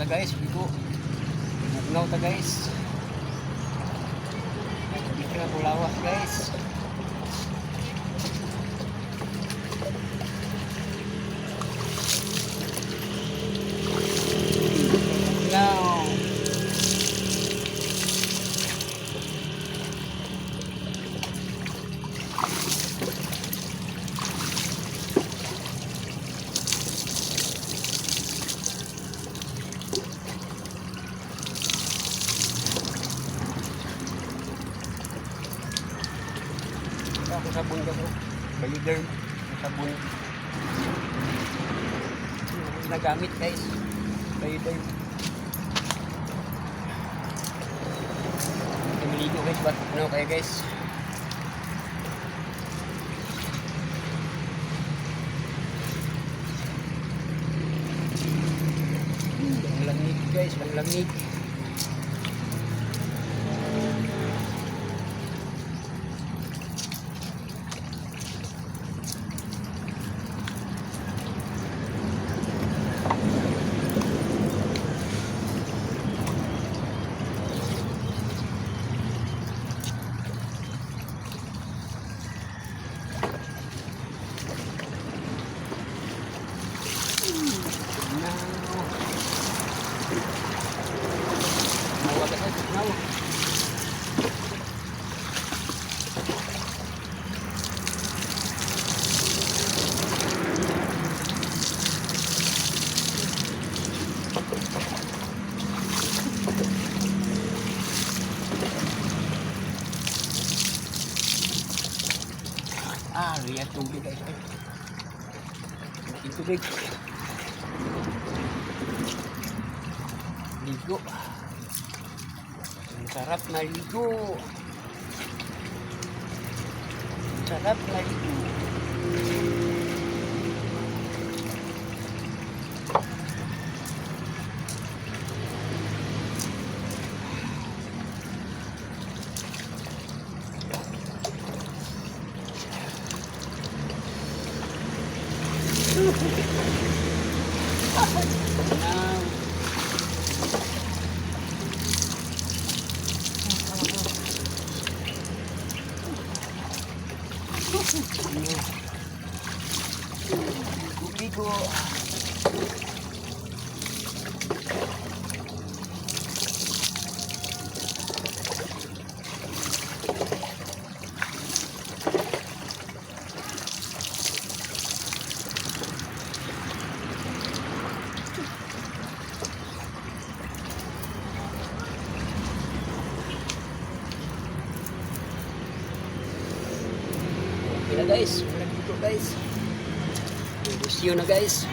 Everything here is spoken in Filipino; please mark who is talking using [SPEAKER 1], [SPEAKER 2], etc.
[SPEAKER 1] guys, bigo. Bugnaw ta guys. Dito na pulawas guys. Now. Ako sabon ka bro. Bayuderm. Sabon. Nagamit guys. Bayuderm. Maligo guys. Ba't ano kayo guys? Ang lamig guys. Ang lamig. Lihat tubig guys. Makin tubig. Ligo. Ang sarap na ligo. Ang sarap na ligo. Bigo. Okay na guys, wala dito guys. Review na guys.